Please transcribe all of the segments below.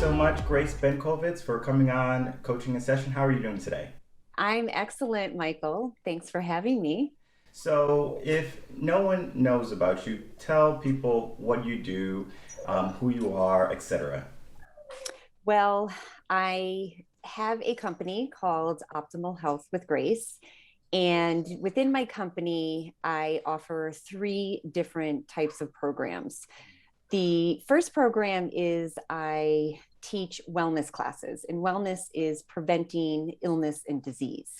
so much, Grace Benkovitz, for coming on Coaching in Session. How are you doing today? I'm excellent, Michael. Thanks for having me. So, if no one knows about you, tell people what you do, who you are, etc. Well, I have a company called Optimal Health with Grace. And within my company, I offer three different types of programs. The first program is I teach wellness classes, and wellness is preventing illness and disease.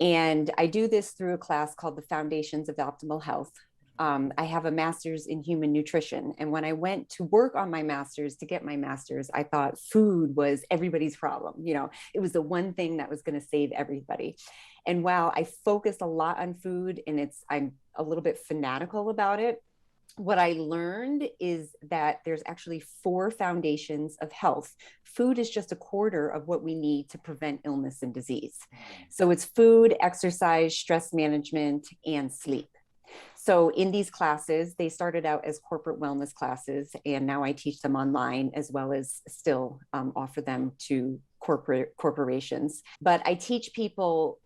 And I do this through a class called the Foundations of Optimal Health. I have a master's in human nutrition. And when I went to work on my master's to get my master's, I thought food was everybody's problem. It was the one thing that was going to save everybody. And while I focused a lot on food and I'm a little bit fanatical about it, what I learned is that there's actually four foundations of health. Food is just a quarter of what we need to prevent illness and disease. So it's food, exercise, stress management, and sleep. So in these classes, they started out as corporate wellness classes, and now I teach them online as well as still offer them to corporations. But I teach people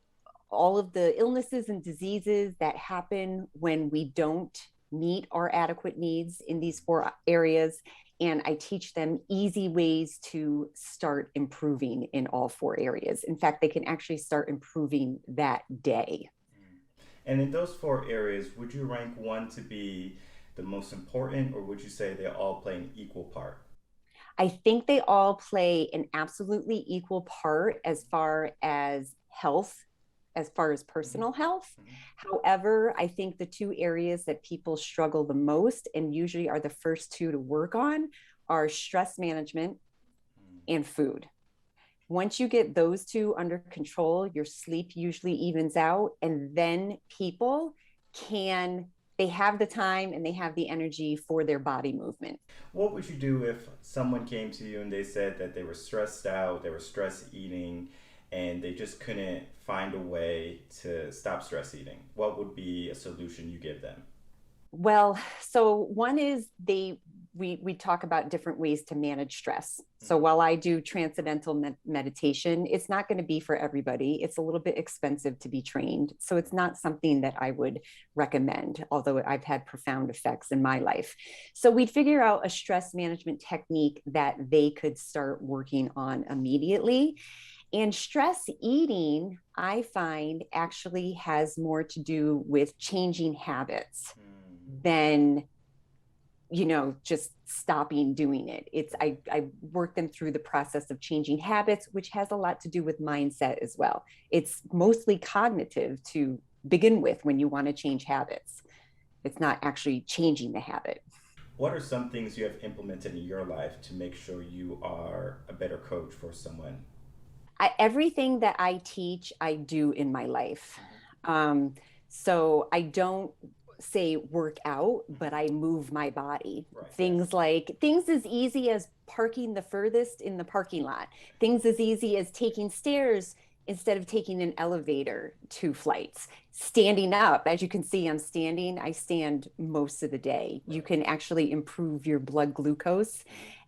all of the illnesses and diseases that happen when we don't meet our adequate needs in these four areas. And I teach them easy ways to start improving in all four areas. In fact, they can actually start improving that day. And in those four areas, would you rank one to be the most important, or would you say they all play an equal part? I think they all play an absolutely equal part as far as health, as far as Mm-hmm. personal health. Mm-hmm. However, I think the two areas that people struggle the most and usually are the first two to work on are stress management and food. Once you get those two under control, your sleep usually evens out, and then people they have the time and they have the energy for their body movement. What would you do if someone came to you and they said that they were stressed out, they were stress eating, and they just couldn't find a way to stop stress eating? What would be a solution you give them? Well, so one is we talk about different ways to manage stress. So while I do transcendental meditation, it's not going to be for everybody. It's a little bit expensive to be trained. So it's not something that I would recommend, although I've had profound effects in my life. So we'd figure out a stress management technique that they could start working on immediately. And stress eating, I find, actually has more to do with changing habits than just stopping doing it. I work them through the process of changing habits, which has a lot to do with mindset as well. It's mostly cognitive to begin with when you want to change habits. It's not actually changing the habit. What are some things you have implemented in your life to make sure you are a better coach for someone? Everything that I teach, I do in my life. Um, so I don't say work out, but I move my body. Right. Yes. Things as easy as parking the furthest in the parking lot, things as easy as taking stairs instead of taking an elevator 2 flights, standing up. As you can see, I stand most of the day. You Right. can actually improve your blood glucose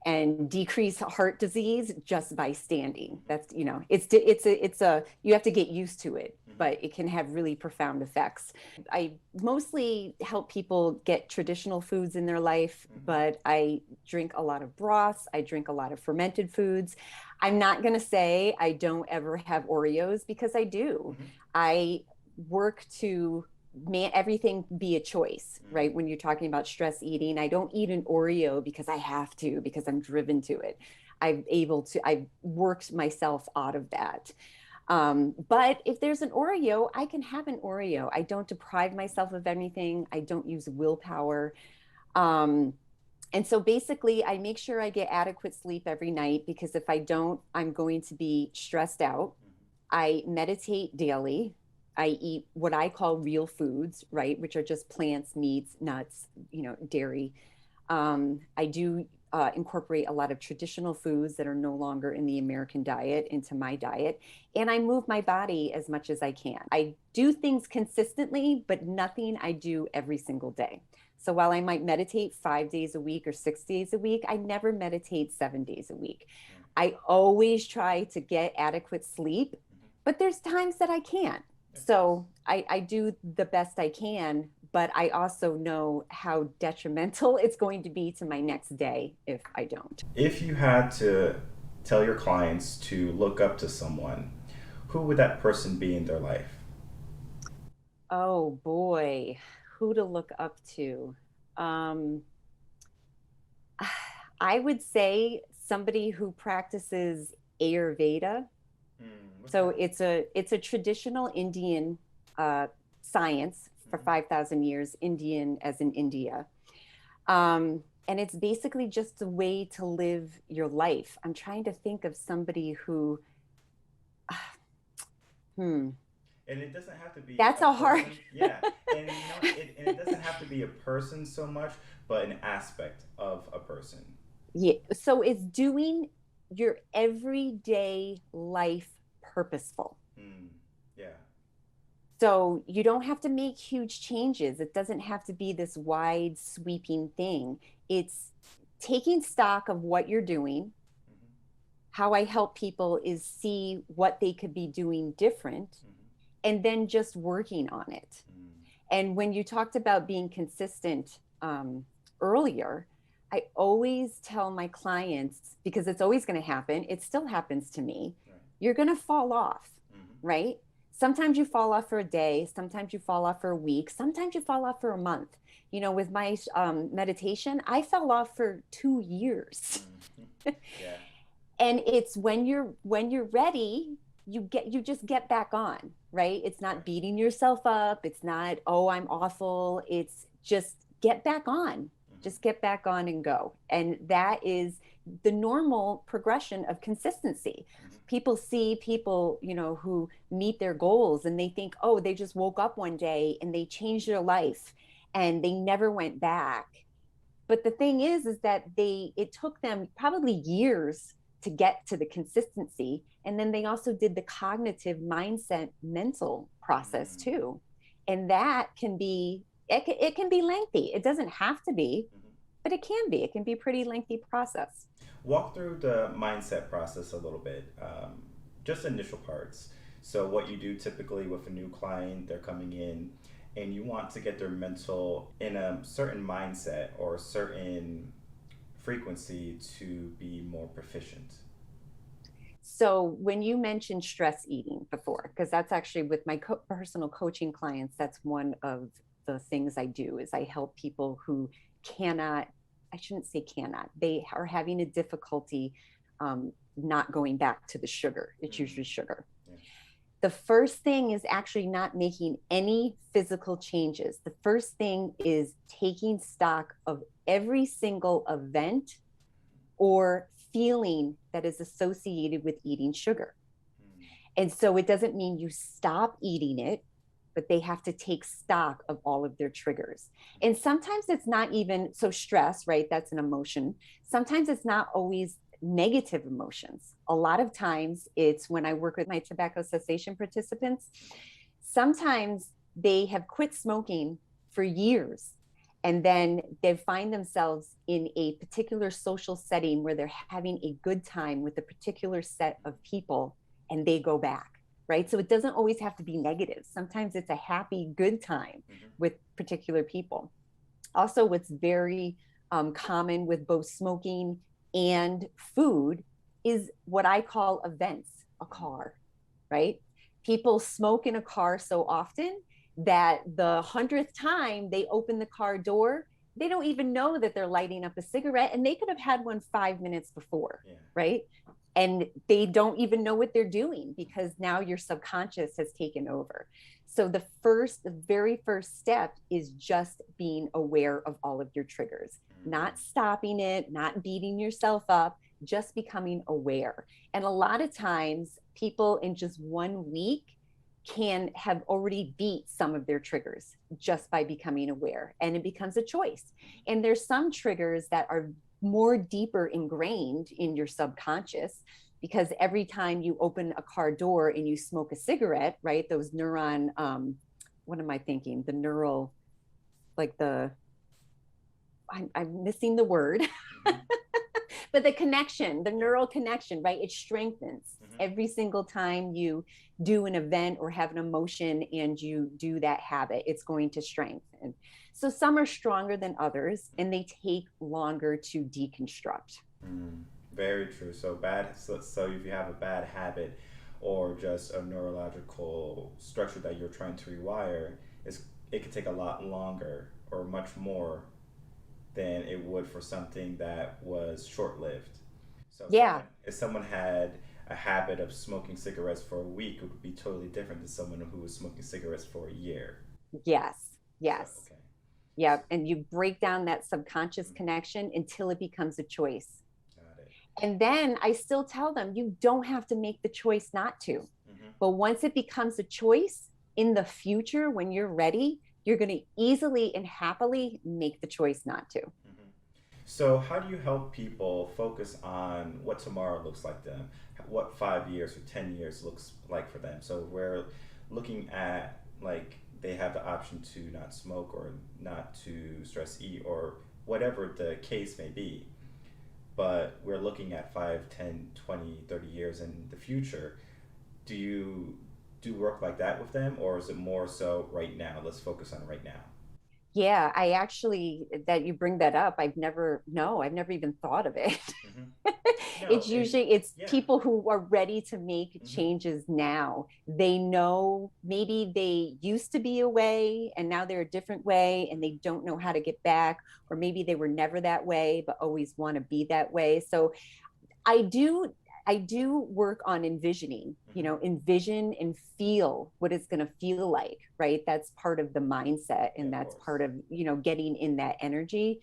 and decrease heart disease just by standing. That's, you have to get used to it, but it can have really profound effects. I mostly help people get traditional foods in their life, but I drink a lot of broths. I drink a lot of fermented foods. I'm not going to say I don't ever have Oreos, because I do. I work to everything be a choice, right? When you're talking about stress eating, I don't eat an Oreo because I have to, because I'm driven to it. I've worked myself out of that. But if there's an Oreo, I can have an Oreo. I don't deprive myself of anything. I don't use willpower. Um, and so basically, I make sure I get adequate sleep every night, because if I don't, I'm going to be stressed out. I meditate daily. I eat what I call real foods, right, which are just plants, meats, nuts, dairy. I do incorporate a lot of traditional foods that are no longer in the American diet into my diet. And I move my body as much as I can. I do things consistently, but nothing I do every single day. So while I might meditate 5 days a week or 6 days a week, I never meditate 7 days a week. I always try to get adequate sleep, but there's times that I can't. So I do the best I can, but I also know how detrimental it's going to be to my next day if I don't. If you had to tell your clients to look up to someone, who would that person be in their life? Oh boy, who to look up to? Um, I would say somebody who practices Ayurveda. What's So that? it's a traditional Indian uh, science for Mhm. 5,000 years, Indian as in India. And it's basically just a way to live your life. I'm trying to think of somebody who, hmm, And it doesn't have to be that's a a hard. person. Yeah. And you know, and it doesn't have to be a person so much, but an aspect of a person. Yeah. So it's doing your everyday life purposeful. Mm, yeah. So you don't have to make huge changes. It doesn't have to be this wide sweeping thing. It's taking stock of what you're doing. Hmm. How I help people is see what they could be doing different Hmm. and then just working on it. Mm, And when you talked about being consistent earlier, I always tell my clients, because it's always going to happen, it still happens to me, right. you're going to fall off, Hmm. right? Sometimes you fall off for a day, sometimes you fall off for a week, sometimes you fall off for a month. You know, with my meditation, I fell off for 2 years. Hmm. Yeah. And it's when you're ready, you just get back on, right? It's not Right. beating yourself up, it's not, oh, I'm awful, it's just get back on, Hmm. just get back on and go. And that is the normal progression of consistency. Hmm. People see people, who meet their goals and they think, oh, they just woke up one day and they changed their life and they never went back. But the thing is that it took them probably years to get to the consistency, and then they also did the cognitive mindset mental process Mm, too, and that can be, it can be lengthy. It doesn't have to be, hmm. but it can be a pretty lengthy process. Walk through the mindset process a little bit, just initial parts. So, what you do typically with a new client, they're coming in and you want to get their mental in a certain mindset or a certain frequency to be more proficient. So when you mentioned stress eating before, because that's actually with my personal coaching clients, that's one of the things I do is I help people who cannot, I shouldn't say cannot, they are having a difficulty not going back to the sugar. It's Mm, usually sugar. yeah. The first thing is actually not making any physical changes. The first thing is taking stock of every single event or feeling that is associated with eating sugar. Mm, And so it doesn't mean you stop eating it, but they have to take stock of all of their triggers. And sometimes it's not even so stress, right? That's an emotion. Sometimes it's not always negative emotions. A lot of times it's when I work with my tobacco cessation participants, sometimes they have quit smoking for years and then they find themselves in a particular social setting where they're having a good time with a particular set of people and they go back, right? So it doesn't always have to be negative. Sometimes it's a happy good time mhm, with particular people. Also, what's very common with both smoking and food is what I call events, a mhm, car, right? People smoke in a car so often that the 100th time they open the car door, they don't even know that they're lighting up a cigarette and they could have had one 5 minutes before, yeah. right? And they don't even know what they're doing because now your subconscious has taken over. So the very first step is just being aware of all of your triggers, Mm, not stopping it, not beating yourself up, just becoming aware. And a lot of times, people in just 1 week can have already beat some of their triggers just by becoming aware. And it becomes a choice. mhm, And there's some triggers that are more deeper ingrained in your subconscious, because every time you open a car door and you smoke a cigarette, right, those neuron, what am I thinking? The neural, like the, I'm missing the word, Mm-hmm. but the connection, the Yeah. neural connection, right? It strengthens Mm-hmm. every single time you do an event or have an emotion and you do that habit, it's going to strengthen. So some are stronger than others and they take longer to deconstruct. Mm, very true. So if you have a bad habit or just a neurological structure that you're trying to rewire, it could take a lot longer or much more than it would for something that was short-lived. So Yeah. if someone had a habit of smoking cigarettes for a week, it would be totally different than someone who was smoking cigarettes for a year. Yes. So Yes. okay. Yeah. And you break down that subconscious Mm, connection until it becomes a choice. got it. And then I still tell them, you don't have to make the choice not to. Mm-hmm. But once it becomes a choice in the future, when you're ready, you're going to easily and happily make the choice not to. Mm-hmm. So, how do you help people focus on what tomorrow looks like to them? What 5 years or 10 years looks like for them? So, we're looking at like they have the option to not smoke or not to stress eat or whatever the case may be. But we're looking at 5, 10, 20, 30 years in the future. Do you do work like that with them, or is it more so right now? Let's focus on right now. Yeah, I actually, that you bring that up, I've never, no, I've never even thought of it. Mm-hmm. It's No, and usually, it's yeah. people who are ready to make Mm-hmm. changes now. They know maybe they used to be a way and now they're a different way and they don't know how to get back, or maybe they were never that way but always want to be that way. So I do I do work on envisioning, Mm-hmm. envision and feel what it's going to feel like, right? That's part of the mindset Yeah, and of that's course. part of, getting in that energy.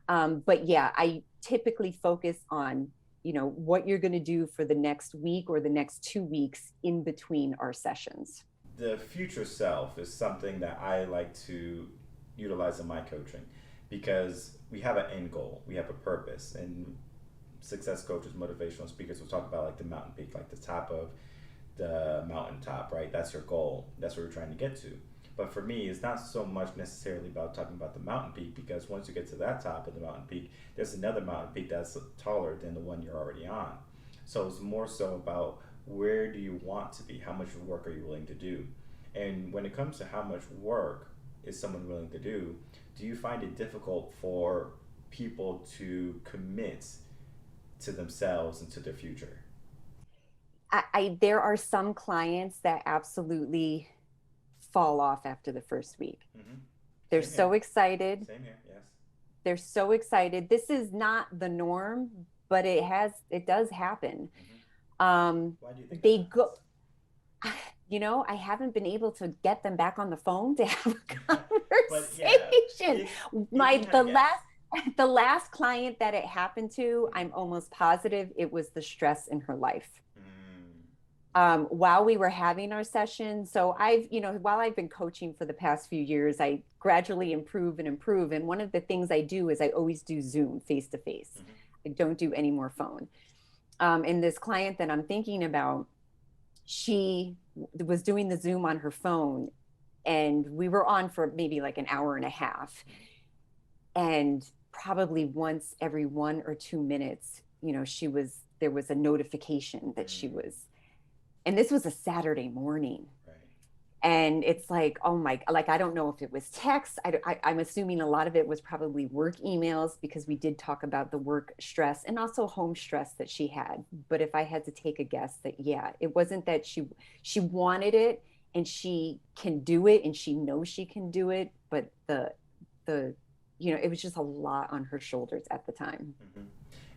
Mm-hmm. But yeah, I typically focus on, what you're going to do for the next week or the next 2 weeks in between our sessions. The future self is something that I like to utilize in my coaching because we have an end goal, we have a purpose, and success coaches, motivational speakers will talk about like the mountain peak, like the top of the mountaintop, right? That's your goal. That's what we're trying to get to. But for me, it's not so much necessarily about talking about the mountain peak because once you get to that top of the mountain peak, there's another mountain peak that's taller than the one you're already on. So it's more so about where do you want to be? How much work are you willing to do? And when it comes to how much work is someone willing to do you find it difficult for people to commit to themselves and to their future? There are some clients that absolutely fall off after the first week. Mm-hmm. They're Same here. so excited. Same here. Yes. They're so excited. This is not the norm, but it does happen. Mm-hmm. Um, Why do you think that they happens? go, I haven't been able to get them back on the phone to have a But yeah, conversation. if you My had the to guess. last client that it happened to, I'm almost positive it was the stress in her life. Mm, While we were having our session. So while I've been coaching for the past few years, I gradually improve and improve. And one of the things I do is I always do Zoom face to face. mm-hmm. I don't do any more phone. And this client that I'm thinking about, she was doing the Zoom on her phone and we were on for maybe like an hour and a half. And probably once every 1 or 2 minutes, there was a notification that she Mm, was, and this was a Saturday morning. right. And it's like, oh my, like, I don't know if it was text. I'm assuming a lot of it was probably work emails because we did talk about the work stress and also home stress that she had. But if I had to take a guess that, yeah, it wasn't that she wanted it and she can do it and she knows she can do it, but the, it was just a lot on her shoulders at the time. Mm-hmm.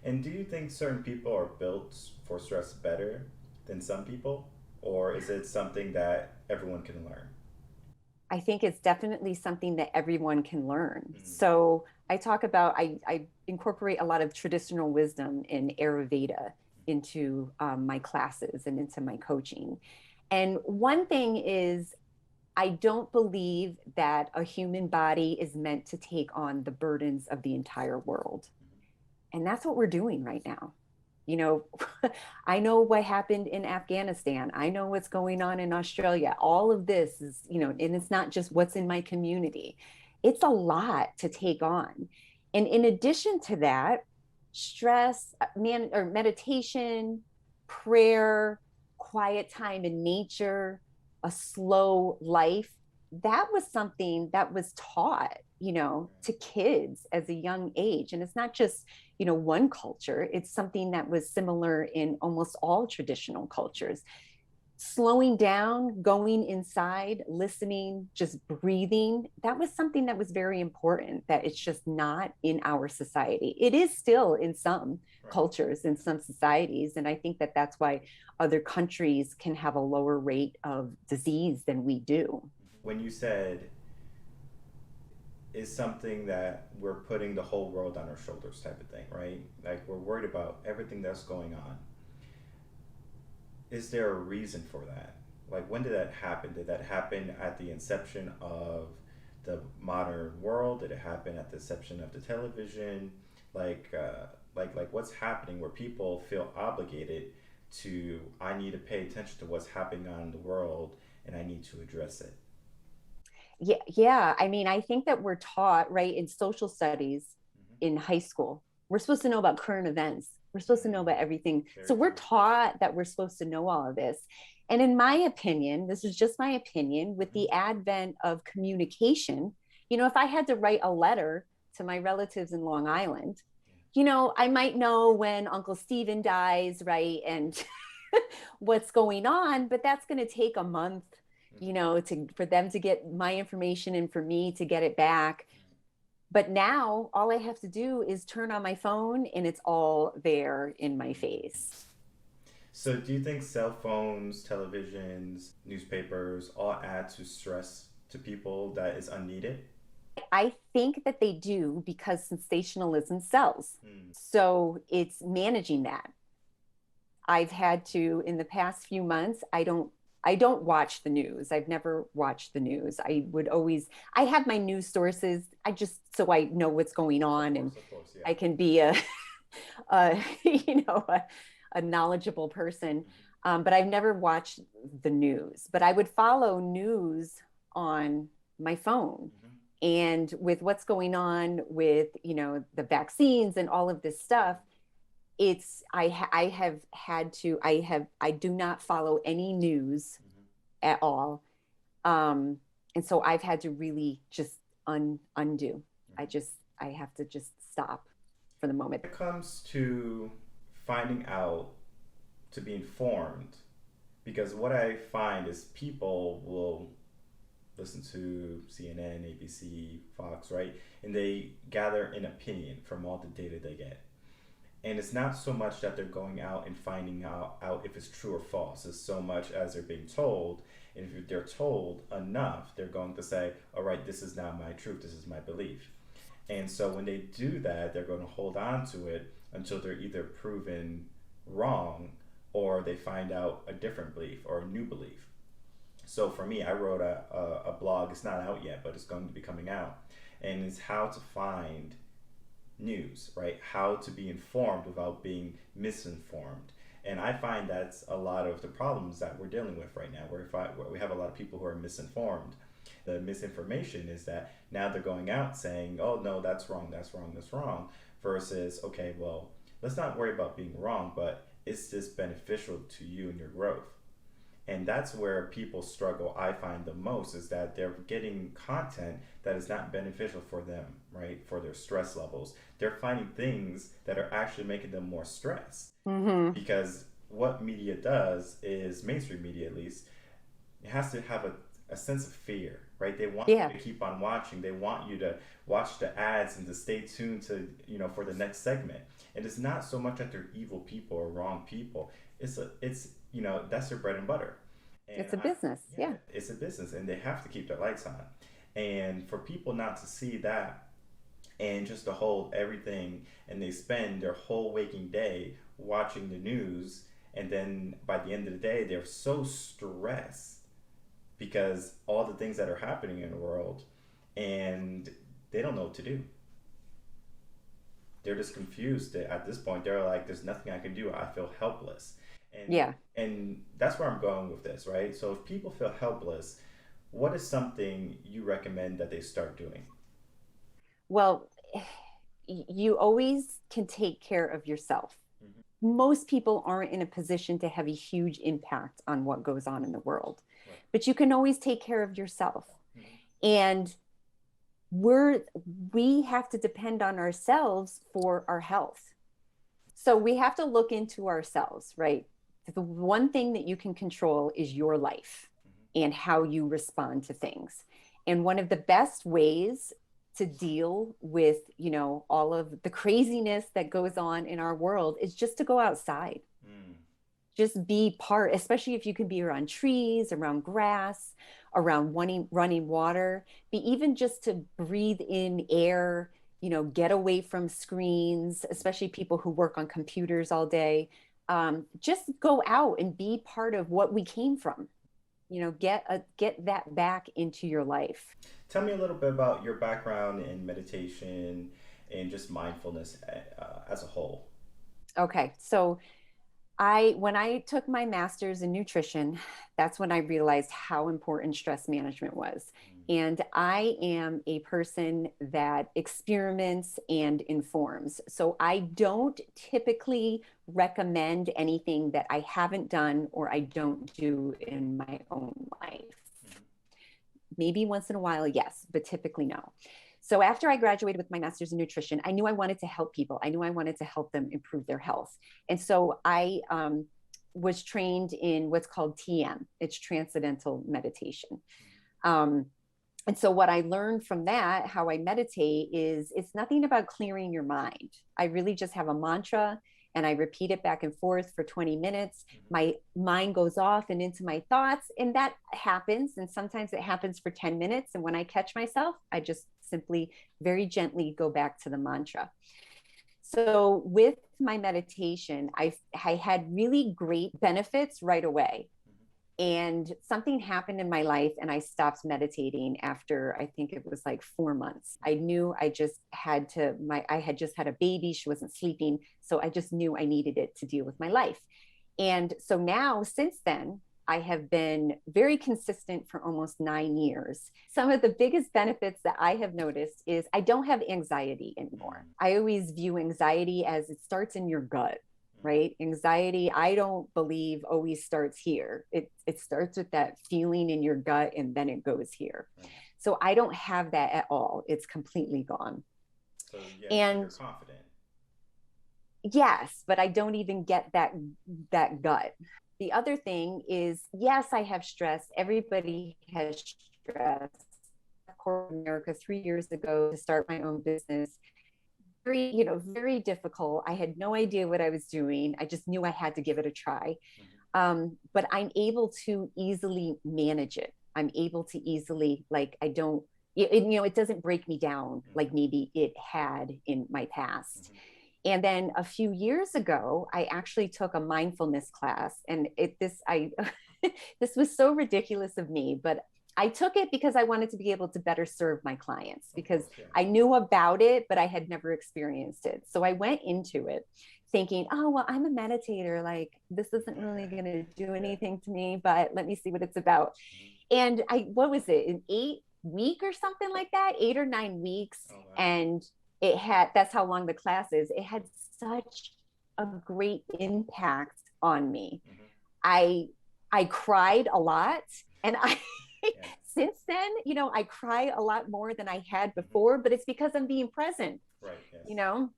And do you think certain people are built for stress better than some people? Or is it something that everyone can learn? I think it's definitely something that everyone can learn. Mm-hmm. So I incorporate a lot of traditional wisdom in Ayurveda into my classes and into my coaching. And one thing is, I don't believe that a human body is meant to take on the burdens of the entire world. And that's what we're doing right now. You know, I know what happened in Afghanistan. I know what's going on in Australia. All of this is, and it's not just what's in my community. It's a lot to take on. And in addition to that, stress, man, or meditation, prayer, quiet time in nature, a slow life, that was something that was taught, to kids as a young age. And it's not just, one culture, it's something that was similar in almost all traditional cultures. Slowing down, going inside, listening, just breathing, that was something that was very important, that it's just not in our society. It is still in some Right. cultures, in some societies. And I think that that's why other countries can have a lower rate of disease than we do. When you said is something that we're putting the whole world on our shoulders type of thing, right? Like we're worried about everything that's going on. Is there a reason for that? Like when did that happen? Did that happen at the inception of the modern world? Did it happen at the inception of the television? Like what's happening where people feel obligated to I need to pay attention to what's happening on in the world and I need to address it. Yeah, yeah. I mean, I think that we're taught, right, in social studies in high school. We're supposed to know about current events. We're supposed to know Mm-hmm. about everything. So Very we're true. taught that we're supposed to know all of this. And in my opinion, this is just my opinion, with the advent of communication, if I had to write a letter to my relatives in Long Island, I might know when Uncle Stephen dies, right? And what's going on, but that's going to take a month, to for them to get my information and for me to get it back. But now all I have to do is turn on my phone and it's all there in my face. So, do you think cell phones, televisions, newspapers all add to stress to people that is unneeded? I think that they do because sensationalism sells. Mm. So it's managing that. I've had to, in the past few months, I don't watch the news. I've never watched the news. I have my news sources. I just, so I know what's going on, and Of course, yeah. I can be a a knowledgeable person. But I've never watched the news. But I would follow news on my phone. Mm-hmm. And with what's going on with, the vaccines and all of this stuff, I have had to, I do not follow any news Mm-hmm. at all. And so I've had to really just undo. Mm-hmm. I have to just stop for the moment. When it comes to finding out, to be informed, because what I find is people will listen to CNN, ABC, Fox, right? And they gather an opinion from all the data they get. And it's not so much that they're going out and finding out if it's true or false. It's so much as they're being told. And if they're told enough, they're going to say, all right, this is now my truth. This is my belief. And so when they do that, they're going to hold on to it until they're either proven wrong or they find out a different belief or a new belief. So for me, I wrote a blog. It's not out yet, but it's going to be coming out. And it's how to find news, right? How to be informed without being misinformed. And I find that's a lot of the problems that we're dealing with right now, where we have a lot of people who are misinformed. The misinformation is that now they're going out saying, oh, no, that's wrong, that's wrong, that's wrong, versus, okay, well, let's not worry about being wrong, but is this beneficial to you and your growth? And that's where people struggle, I find, the most, is that they're getting content that is not beneficial for them, right? For their stress levels. They're finding things that are actually making them more stressed. Mm-hmm. Because what media does is, mainstream media at least, it has to have a sense of fear, right? They want Yeah. you to keep on watching. They want you to watch the ads and to stay tuned to, for the next segment. And it's not so much that they're evil people or wrong people. It's that's their bread and butter. And It's a business. yeah, Yeah. it's a business and they have to keep their lights on. And for people not to see that and just to hold everything and they spend their whole waking day watching the news and then by the end of the day they're so stressed because all the things that are happening in the world and they don't know what to do. they're just confused. At this point, they're like, "There's nothing I can do. I feel helpless," and Yeah. and that's where I'm going with this, right? So if people feel helpless, what is something you recommend that they start doing? Well, you always can take care of yourself. Hmm. Most people aren't in a position to have a huge impact on what goes on in the world, Right. but you can always take care of yourself. Hmm. And we're we have to depend on ourselves for our health. So we have to look into ourselves, right? The one thing that you can control is your life and how you respond to things. And one of the best ways to deal with, all of the craziness that goes on in our world is just to go outside. Hmm. Just be part, especially if you can be around trees, around grass, around running water, be even just to breathe in air, get away from screens, especially people who work on computers all day. Just go out and be part of what we came from. Get that back into your life. Tell me a little bit about your background in meditation and just mindfulness as a whole. Okay, so when I took my master's in nutrition, that's when I realized how important stress management was. And I am a person that experiments and informs. So I don't typically recommend anything that I haven't done or I don't do in my own life. Mm-hmm. Maybe once in a while, yes, but typically no. So after I graduated with my master's in nutrition, I knew I wanted to help people. I knew I wanted to help them improve their health. And so I was trained in what's called TM. It's transcendental meditation. Um, and so what I learned from that, how I meditate, is it's nothing about clearing your mind. I really just have a mantra and I repeat it back and forth for 20 minutes. My mind goes off and into my thoughts, and that happens. And sometimes it happens for 10 minutes. And when I catch myself, I just simply very gently go back to the mantra. So with my meditation, I had really great benefits right away. And something happened in my life and I stopped meditating after, I think it was like 4 months. I knew I had just had a baby. She wasn't sleeping. So I just knew I needed it to deal with my life. And so now, since then, I have been very consistent for almost 9 years. Some of the biggest benefits that I have noticed is I don't have anxiety anymore. I always view anxiety as it starts in your gut, right? Anxiety, I don't believe always starts here. It starts with that feeling in your gut and then it goes here. So I don't have that at all. It's completely gone. So yeah, so you're And confident. yes, but I don't even get that gut. The other thing is, yes, I have stress. Everybody has stress. Corporate America 3 years ago to start my own business. Very difficult. I had no idea what I was doing. I just knew I had to give it a try. But I'm able to easily manage it. I'm able to easily, like, I don't, it doesn't break me down like maybe it had in my past. And then a few years ago, I actually took a mindfulness class, and this was so ridiculous of me, but I took it because I wanted to be able to better serve my clients Of because course, yeah. I knew about it, but I had never experienced it. So I went into it thinking, oh, well, I'm a meditator. Like, this isn't really going to do anything to me, but let me see what it's about. And what was it, an 8 week or something like that, 8 or 9 weeks. Oh wow. And that's how long the class is. It had such a great impact on me. I, I cried a lot, and Yeah. since then, I cry a lot more than I had before, but it's because I'm being present, Right. Yes. you know,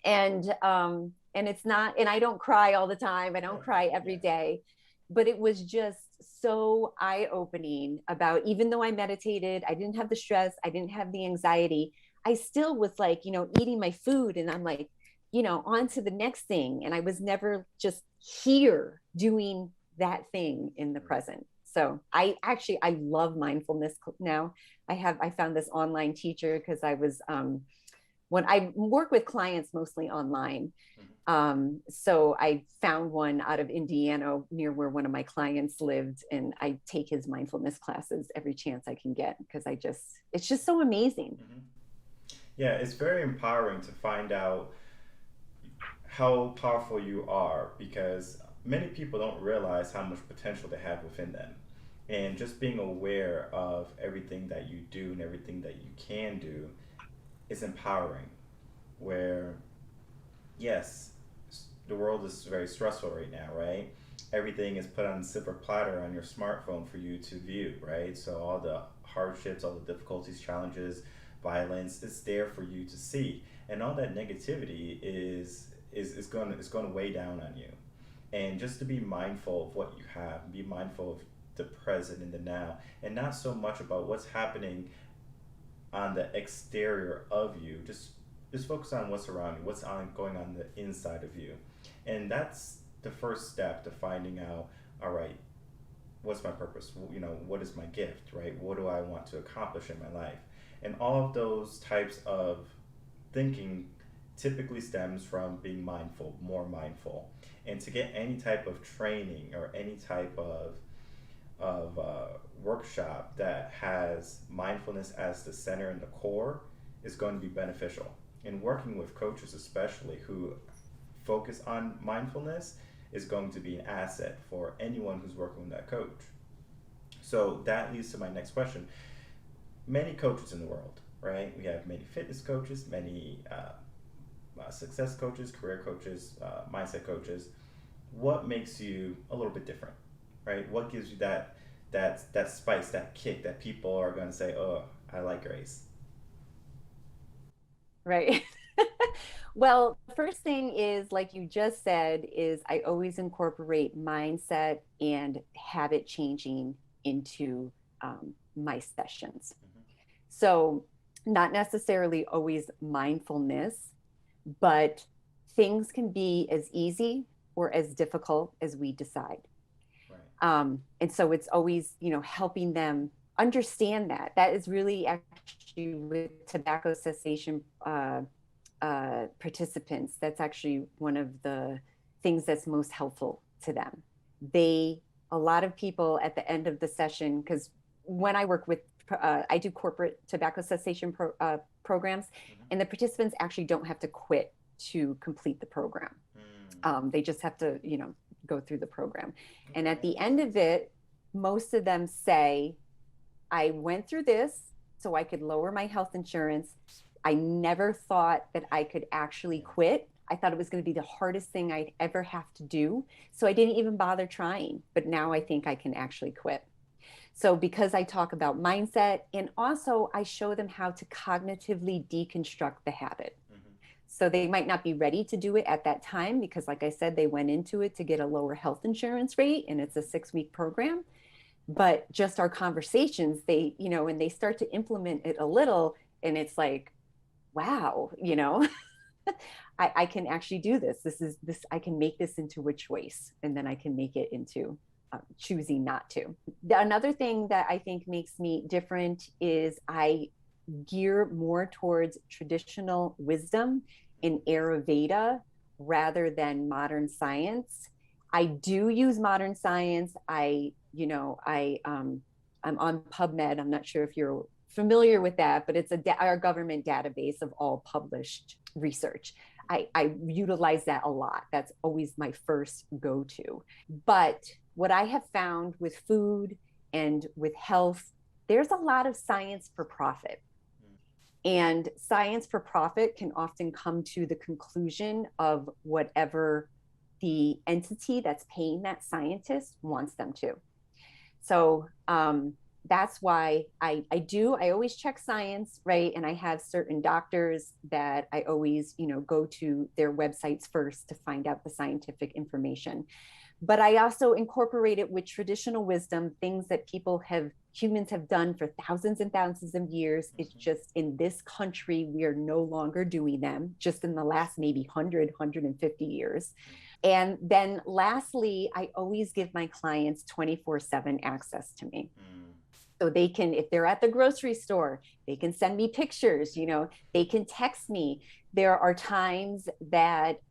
and it's not, and I don't cry all the time. I don't cry every day, but it was just so eye-opening about, even though I meditated, I didn't have the stress, I didn't have the anxiety. I still was like, eating my food and I'm like, on to the next thing. And I was never just here doing that thing in the present. So I love mindfulness now. I found this online teacher because I was, when I work with clients mostly online. So I found one out of Indiana near where one of my clients lived, and I take his mindfulness classes every chance I can get because it's just so amazing. Yeah, it's very empowering to find out how powerful you are because many people don't realize how much potential they have within them. And just being aware of everything that you do and everything that you can do is empowering. Where, yes, the world is very stressful right now, right? Everything is put on a silver platter on your smartphone for you to view, right? So all the hardships, all the difficulties, challenges, violence, it's there for you to see, and all that negativity is going to weigh down on you. And just to be mindful of what you have, be mindful of the present and the now, and not so much about what's happening on the exterior of you. Just focus on what's around you, what's on going on the inside of you, and that's the first step to finding out. All right, what's my purpose? You know, what is my gift? Right? What do I want to accomplish in my life? And all of those types of thinking typically stems from being mindful, more mindful, and to get any type of training or any type of workshop that has mindfulness as the center and the core is going to be beneficial. And working with coaches, especially who focus on mindfulness, is going to be an asset for anyone who's working with that coach. So that leads to my next question. Many coaches in the world, right? We have many fitness coaches, many success coaches, career coaches, mindset coaches. What makes you a little bit different, right? What gives you that spice, that kick that people are going to say, "Oh, I like Grace." Right. Well, the first thing is, like you just said, is I always incorporate mindset and habit changing into my sessions. Mm-hmm. So, not necessarily always mindfulness, but things can be as easy or as difficult as we decide. Right. And so it's always, helping them understand that. That is really actually with tobacco cessation participants. That's actually one of the things that's most helpful to them. They, a lot of people at the end of the session, because when I work with, I do corporate tobacco cessation programs, Mm-hmm. and the participants actually don't have to quit to complete the program. Mm. They just have to, go through the program. And at Okay. the end of it, most of them say, I went through this so I could lower my health insurance. I never thought that I could actually Yeah. quit. I thought it was going to be the hardest thing I'd ever have to do. So I didn't even bother trying. But now I think I can actually quit. So, because I talk about mindset and also I show them how to cognitively deconstruct the habit. Mm-hmm. So, they might not be ready to do it at that time because, like I said, they went into it to get a lower health insurance rate and it's a 6-week program. But just our conversations, they, when they start to implement it a little, and it's like, wow, I can actually do this. I can make this into a choice, and then I can make it into choosing not to. Another thing that I think makes me different is I gear more towards traditional wisdom in Ayurveda rather than modern science. I do use modern science. I'm on PubMed. I'm not sure if you're familiar with that, but it's our government database of all published research. I utilize that a lot. That's always my first go-to. But what I have found with food and with health, there's a lot of science for profit. And science for profit can often come to the conclusion of whatever the entity that's paying that scientist wants them to. So that's why I always check science, right? And I have certain doctors that I always, go to their websites first to find out the scientific information. But I also incorporate it with traditional wisdom, things that humans have done for thousands and thousands of years. Mm-hmm. It's just in this country, we are no longer doing them, just in the last maybe 150 years. And then lastly, I always give my clients 24/7 access to me. Mm. So they can, if they're at the grocery store, they can send me pictures, they can text me. There are times that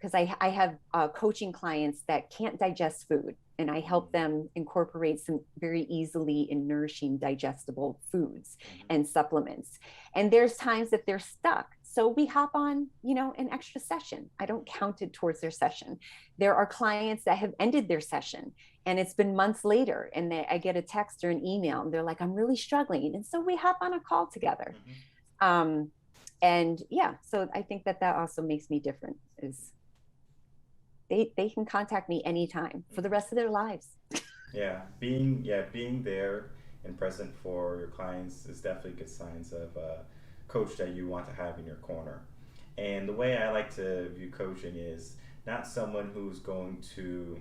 because I have coaching clients that can't digest food, and I help them incorporate some very easily and nourishing digestible foods Mm-hmm. and supplements. And there's times that they're stuck. So we hop on, an extra session. I don't count it towards their session. There are clients that have ended their session and it's been months later, and I get a text or an email and they're like, I'm really struggling. And so we hop on a call together. Mm-hmm. Um, and yeah, so I think that also makes me different, is they can contact me anytime for the Mm-hmm. rest of their lives. Being there and present for your clients is definitely good signs of a coach that you want to have in your corner. And the way I like to view coaching is not someone who's going to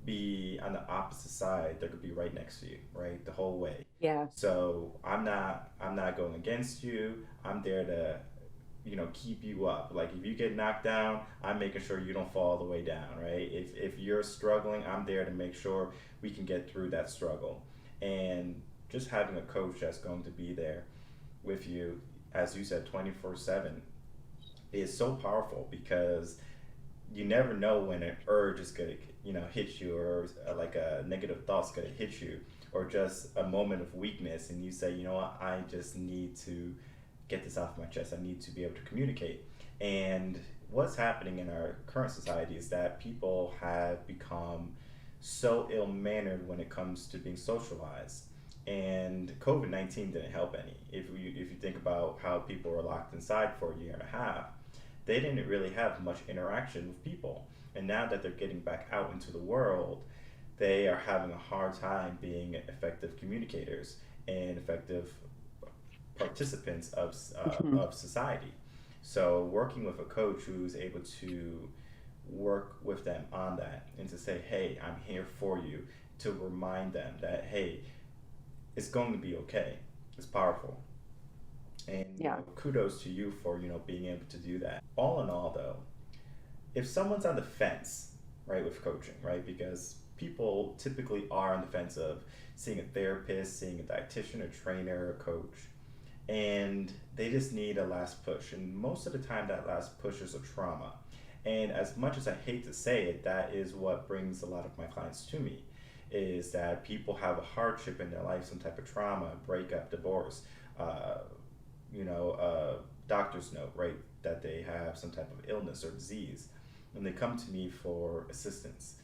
be on the opposite side. They're gonna be right next to you, right, the whole way. Yeah. So I'm not going against you. I'm there to keep you up. Like if you get knocked down, I'm making sure you don't fall all the way down, right? If you're struggling, I'm there to make sure we can get through that struggle. And just having a coach that's going to be there with you, as you said, 24/7, is so powerful because you never know when an urge is gonna hit you, or like a negative thought's gonna hit you, or just a moment of weakness, and you say, you know what, I just need to get this off my chest. I need to be able to communicate. And what's happening in our current society is that people have become so ill mannered when it comes to being socialized. And COVID 19 didn't help any. If you think about how people were locked inside for a year and a half, they didn't really have much interaction with people. And now that they're getting back out into the world, they are having a hard time being effective communicators and effective participants Mhm. of society. So working with a coach who's able to work with them on that and to say, hey, I'm here for you, to remind them that, hey, it's going to be okay. It's powerful. And Yeah. kudos to you for being able to do that. All in all, though, if someone's on the fence, right, with coaching, right, because people typically are on the fence of seeing a therapist, seeing a dietitian, a trainer, a coach, and they just need a last push. And most of the time, that last push is a trauma. And as much as I hate to say it, that is what brings a lot of my clients to me, is that people have a hardship in their life, some type of trauma, breakup, divorce, uh, doctor's note, right, that they have some type of illness or disease, and they come to me for assistance.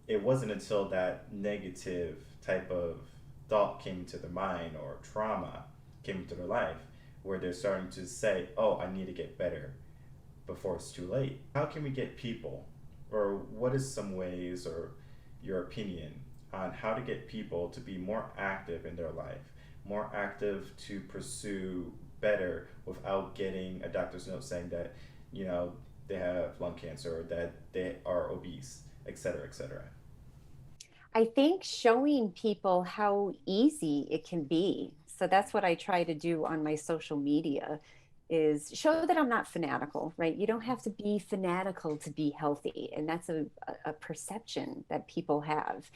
It wasn't until that negative type of thought came into their mind, or trauma came into their life, where they're starting to say, oh, I need to get better before it's too late. How can we get people, or what is some ways, or your opinion on how to get people to be more active in their life, more active to pursue better without getting a doctor's note saying that, they have lung cancer, or that they are obese, etc., etc. I think showing people how easy it can be. So that's what I try to do on my social media, is show that I'm not fanatical, right? You don't have to be fanatical to be healthy. And that's a perception that people have.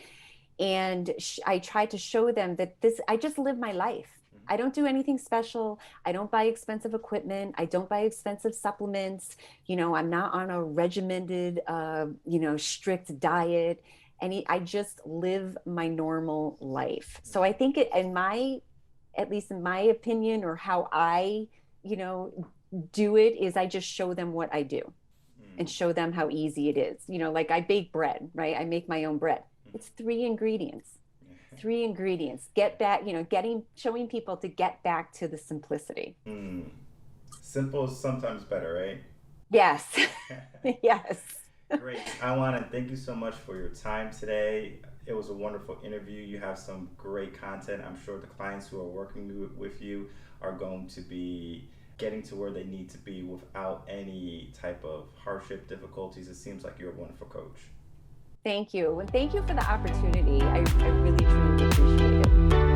And I try to show them that I just live my life. I don't do anything special. I don't buy expensive equipment. I don't buy expensive supplements. I'm not on a regimented, strict diet. I just live my normal life. So I think at least in my opinion, or how I, you know, do it, is I just show them what I do and Mm-hmm. show them how easy it is. Like I bake bread, right? I make my own bread. It's three ingredients. Three ingredients. Get back, showing people to get back to the simplicity. Mm. Simple is sometimes better, Yes. right? Yes. Great. I want to thank you so much for your time today. It was a wonderful interview. You have some great content. I'm sure the clients who are working with you are going to be getting to where they need to be without any type of hardship, difficulties. It seems like you're a wonderful coach. Thank you. And thank you for the opportunity. I really, truly appreciate it.